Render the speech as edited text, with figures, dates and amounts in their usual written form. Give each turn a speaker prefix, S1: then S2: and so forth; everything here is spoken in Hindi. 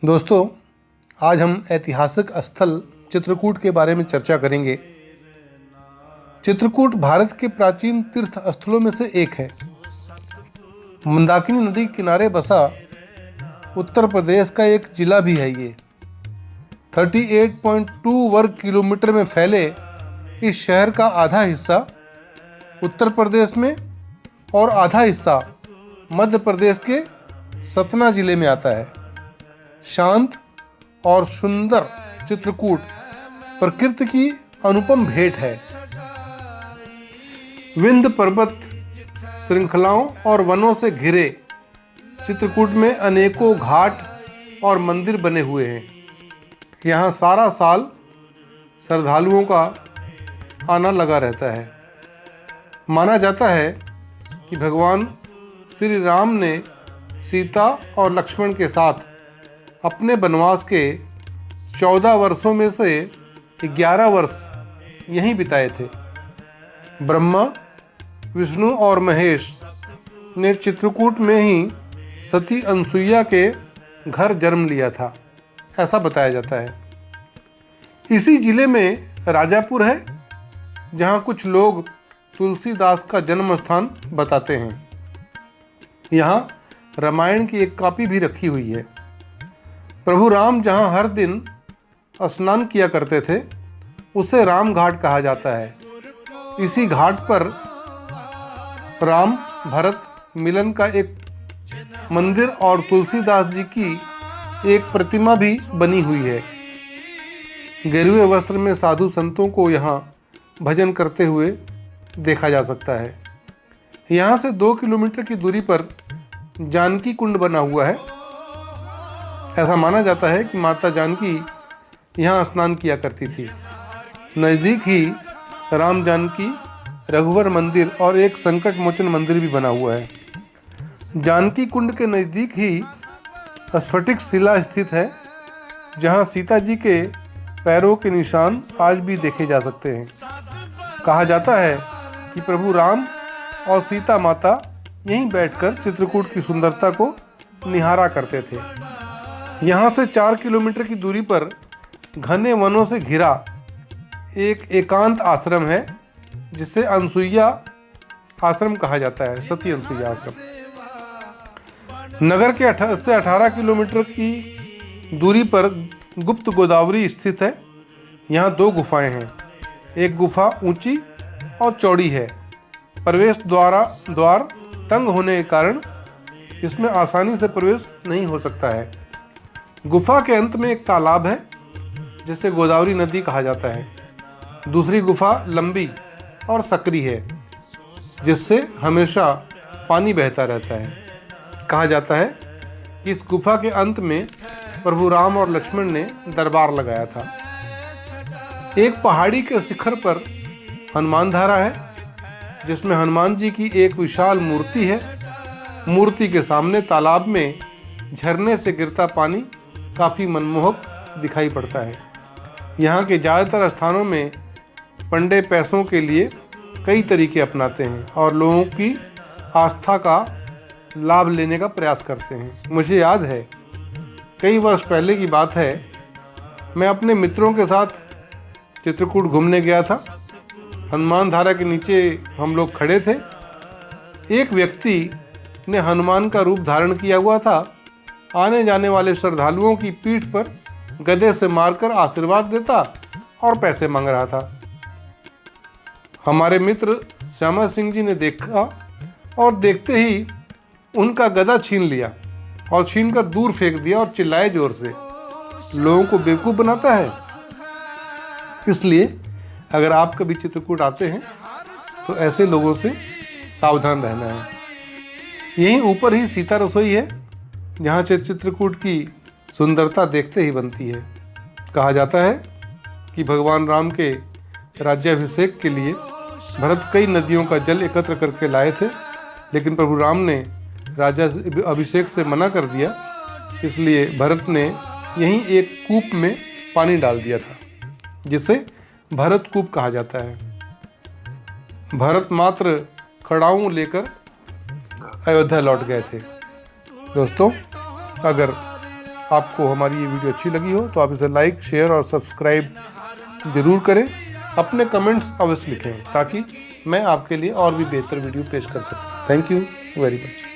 S1: दोस्तों, आज हम ऐतिहासिक स्थल चित्रकूट के बारे में चर्चा करेंगे। चित्रकूट भारत के प्राचीन तीर्थ स्थलों में से एक है। मंदाकिनी नदी के किनारे बसा उत्तर प्रदेश का एक जिला भी है। ये 38.2 वर्ग किलोमीटर में फैले इस शहर का आधा हिस्सा उत्तर प्रदेश में और आधा हिस्सा मध्य प्रदेश के सतना जिले में आता है। शांत और सुंदर चित्रकूट प्रकृति की अनुपम भेंट है। विंध्य पर्वत श्रृंखलाओं और वनों से घिरे चित्रकूट में अनेकों घाट और मंदिर बने हुए हैं। यहाँ सारा साल श्रद्धालुओं का आना लगा रहता है। माना जाता है कि भगवान श्री राम ने सीता और लक्ष्मण के साथ अपने वनवास के 14 वर्षों में से 11 वर्ष यहीं बिताए थे। ब्रह्मा, विष्णु और महेश ने चित्रकूट में ही सती अनसुईया के घर जन्म लिया था, ऐसा बताया जाता है। इसी जिले में राजापुर है, जहाँ कुछ लोग तुलसीदास का जन्म स्थान बताते हैं। यहाँ रामायण की एक कॉपी भी रखी हुई है। प्रभु राम जहाँ हर दिन स्नान किया करते थे, उसे राम घाट कहा जाता है। इसी घाट पर राम भरत मिलन का एक मंदिर और तुलसीदास जी की एक प्रतिमा भी बनी हुई है। गेरुए वस्त्र में साधु संतों को यहाँ भजन करते हुए देखा जा सकता है। यहाँ से 2 किलोमीटर की दूरी पर जानकी कुंड बना हुआ है। ऐसा माना जाता है कि माता जानकी यहाँ स्नान किया करती थी। नज़दीक ही राम जानकी रघुवर मंदिर और एक संकट मोचन मंदिर भी बना हुआ है। जानकी कुंड के नज़दीक ही स्फटिक शिला स्थित है, जहाँ सीता जी के पैरों के निशान आज भी देखे जा सकते हैं। कहा जाता है कि प्रभु राम और सीता माता यहीं बैठकर चित्रकूट की सुंदरता को निहारा करते थे। यहाँ से 4 किलोमीटर की दूरी पर घने वनों से घिरा एक एकांत आश्रम है, जिसे अनसुईया आश्रम कहा जाता है, सती अनसुईया आश्रम। नगर के 18 किलोमीटर की दूरी पर गुप्त गोदावरी स्थित है। यहाँ 2 गुफाएं हैं। एक गुफा ऊंची और चौड़ी है। प्रवेश द्वार तंग होने के कारण इसमें आसानी से प्रवेश नहीं हो सकता है। गुफा के अंत में एक तालाब है, जिसे गोदावरी नदी कहा जाता है। दूसरी गुफा लंबी और सकरी है, जिससे हमेशा पानी बहता रहता है। कहा जाता है कि इस गुफा के अंत में प्रभु राम और लक्ष्मण ने दरबार लगाया था। एक पहाड़ी के शिखर पर हनुमान धारा है, जिसमें हनुमान जी की एक विशाल मूर्ति है। मूर्ति के सामने तालाब में झरने से गिरता पानी काफ़ी मनमोहक दिखाई पड़ता है। यहाँ के ज़्यादातर स्थानों में पंडे पैसों के लिए कई तरीके अपनाते हैं और लोगों की आस्था का लाभ लेने का प्रयास करते हैं। मुझे याद है, कई वर्ष पहले की बात है, मैं अपने मित्रों के साथ चित्रकूट घूमने गया था। हनुमान धारा के नीचे हम लोग खड़े थे। एक व्यक्ति ने हनुमान का रूप धारण किया हुआ था। आने जाने वाले श्रद्धालुओं की पीठ पर गदे से मारकर आशीर्वाद देता और पैसे मांग रहा था। हमारे मित्र श्यामा सिंह जी ने देखा और देखते ही उनका गदा छीन लिया और छीनकर दूर फेंक दिया और चिल्लाए जोर से, लोगों को बेवकूफ़ बनाता है। इसलिए अगर आप कभी चित्रकूट आते हैं तो ऐसे लोगों से सावधान रहना है। यहीं ऊपर ही सीता रसोई है, जहाँ से चित्रकूट की सुंदरता देखते ही बनती है। कहा जाता है कि भगवान राम के राज्याभिषेक के लिए भरत कई नदियों का जल एकत्र करके लाए थे, लेकिन प्रभु राम ने राजा अभिषेक से मना कर दिया। इसलिए भरत ने यहीं एक कूप में पानी डाल दिया था, जिसे भरत कूप कहा जाता है। भरत मात्र खड़ाऊं लेकर अयोध्या लौट गए थे। दोस्तों, अगर आपको हमारी ये वीडियो अच्छी लगी हो तो आप इसे लाइक, शेयर और सब्सक्राइब ज़रूर करें। अपने कमेंट्स अवश्य लिखें ताकि मैं आपके लिए और भी बेहतर वीडियो पेश कर सकूं। Thank you very much.